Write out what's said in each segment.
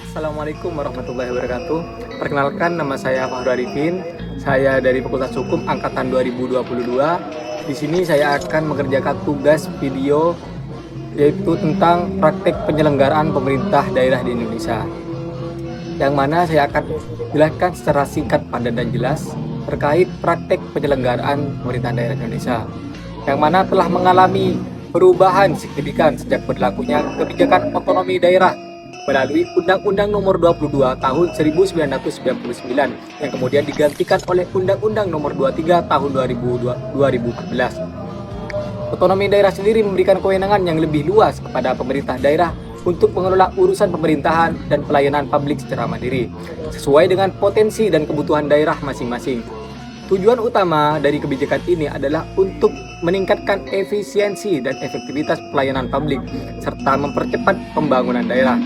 Assalamualaikum warahmatullahi wabarakatuh. Perkenalkan, nama saya Fahru Arifin. Saya dari Fakultas Hukum Angkatan 2022. Di sini saya akan mengerjakan tugas video yaitu tentang praktek penyelenggaraan pemerintah daerah di Indonesia. Yang mana saya akan jelaskan secara singkat, padat dan jelas terkait praktek penyelenggaraan pemerintah daerah Indonesia. Yang mana telah mengalami perubahan signifikan sejak berlakunya kebijakan otonomi daerah melalui Undang-Undang Nomor 22 Tahun 1999 yang kemudian digantikan oleh Undang-Undang Nomor 23 Tahun 2014. Otonomi daerah sendiri memberikan kewenangan yang lebih luas kepada pemerintah daerah untuk mengelola urusan pemerintahan dan pelayanan publik secara mandiri, sesuai dengan potensi dan kebutuhan daerah masing-masing. Tujuan utama dari kebijakan ini adalah untuk meningkatkan efisiensi dan efektivitas pelayanan publik, serta mempercepat pembangunan daerah.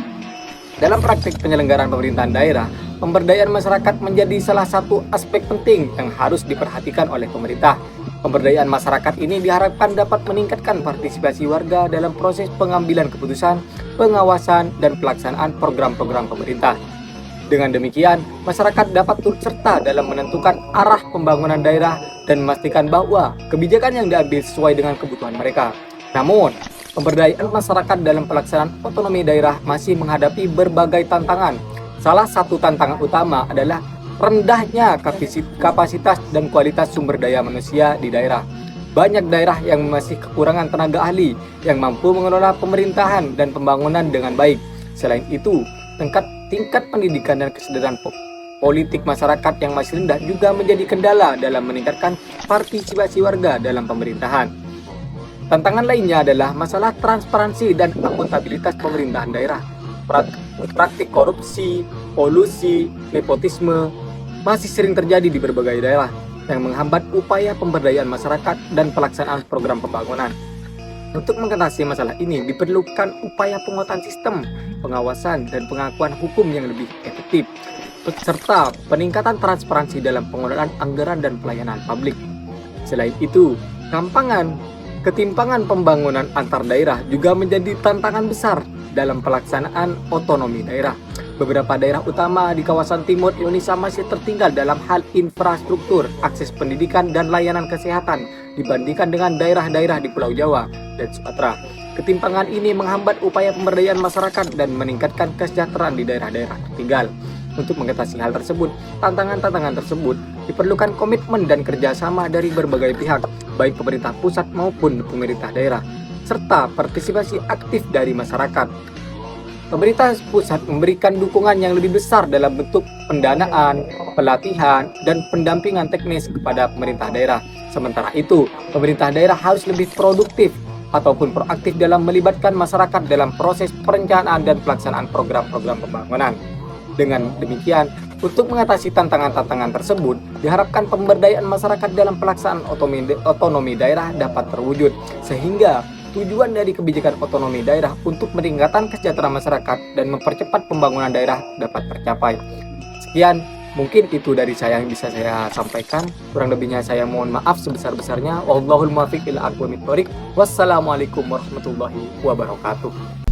Dalam praktik penyelenggaraan pemerintahan daerah, pemberdayaan masyarakat menjadi salah satu aspek penting yang harus diperhatikan oleh pemerintah. Pemberdayaan masyarakat ini diharapkan dapat meningkatkan partisipasi warga dalam proses pengambilan keputusan, pengawasan, dan pelaksanaan program-program pemerintah. Dengan demikian, masyarakat dapat turut serta dalam menentukan arah pembangunan daerah dan memastikan bahwa kebijakan yang diambil sesuai dengan kebutuhan mereka. Namun, pemberdayaan masyarakat dalam pelaksanaan otonomi daerah masih menghadapi berbagai tantangan. Salah satu tantangan utama adalah rendahnya kapasitas dan kualitas sumber daya manusia di daerah. Banyak daerah yang masih kekurangan tenaga ahli yang mampu mengelola pemerintahan dan pembangunan dengan baik. Selain itu, tingkat pendidikan dan kesadaran politik masyarakat yang masih rendah juga menjadi kendala dalam meningkatkan partisipasi warga dalam pemerintahan. Tantangan lainnya adalah masalah transparansi dan akuntabilitas pemerintahan daerah. Praktik korupsi, kolusi, nepotisme masih sering terjadi di berbagai daerah yang menghambat upaya pemberdayaan masyarakat dan pelaksanaan program pembangunan. Untuk mengatasi masalah ini diperlukan upaya penguatan sistem, pengawasan, dan pengakuan hukum yang lebih efektif, serta peningkatan transparansi dalam pengelolaan anggaran dan pelayanan publik. Selain itu, ketimpangan pembangunan antar daerah juga menjadi tantangan besar dalam pelaksanaan otonomi daerah. Beberapa daerah utama di kawasan timur Indonesia masih tertinggal dalam hal infrastruktur, akses pendidikan, dan layanan kesehatan dibandingkan dengan daerah-daerah di Pulau Jawa dan Sumatera. Ketimpangan ini menghambat upaya pemberdayaan masyarakat dan meningkatkan kesejahteraan di daerah-daerah tertinggal. Untuk mengatasi hal tersebut, tantangan-tantangan tersebut diperlukan komitmen dan kerjasama dari berbagai pihak, baik pemerintah pusat maupun pemerintah daerah, serta partisipasi aktif dari masyarakat. Pemerintah pusat memberikan dukungan yang lebih besar dalam bentuk pendanaan, pelatihan, dan pendampingan teknis kepada pemerintah daerah. Sementara itu, pemerintah daerah harus lebih produktif ataupun proaktif dalam melibatkan masyarakat dalam proses perencanaan dan pelaksanaan program-program pembangunan. Dengan demikian, untuk mengatasi tantangan-tantangan tersebut, diharapkan pemberdayaan masyarakat dalam pelaksanaan otonomi daerah dapat terwujud, sehingga tujuan dari kebijakan otonomi daerah untuk meningkatkan kesejahteraan masyarakat dan mempercepat pembangunan daerah dapat tercapai. Sekian, mungkin itu dari saya yang bisa saya sampaikan. Kurang lebihnya saya mohon maaf sebesar-besarnya. Wallahul muwaffiq ila aqwamit thoriq. Wassalamualaikum warahmatullahi wabarakatuh.